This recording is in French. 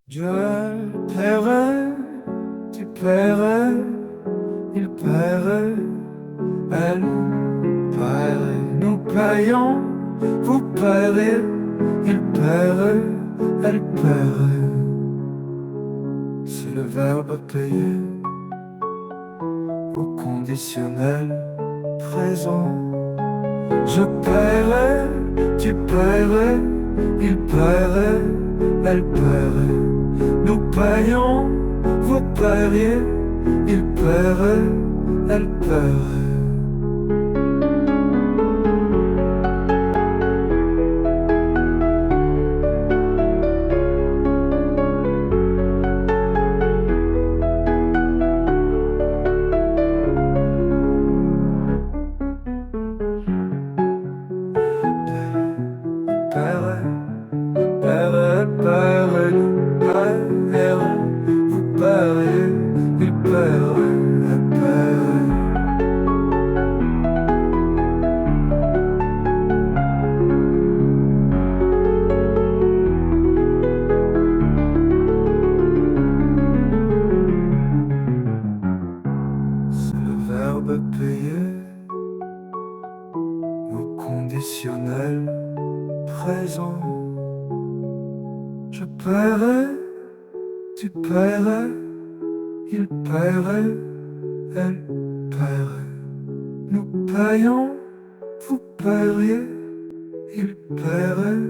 Je paierai, tu paierais, il paierait, elle paierait. Nous payons, vous paierez, il paierait, elle paierait. C'est le verbe payer au conditionnel présent. Je paierai, tu paierais, il paierait, elle paierait. Nous payons, vous paieriez, il paierait, elle paierait. Paierait, paierait, paierait, paierait. Vous paieriez, il paierait, elle paierait. C'est le verbe payer au conditionnel présent. Je paierai, tu paierais, il paierait, elle paierait. Nous payons, vous paieriez, il paierait,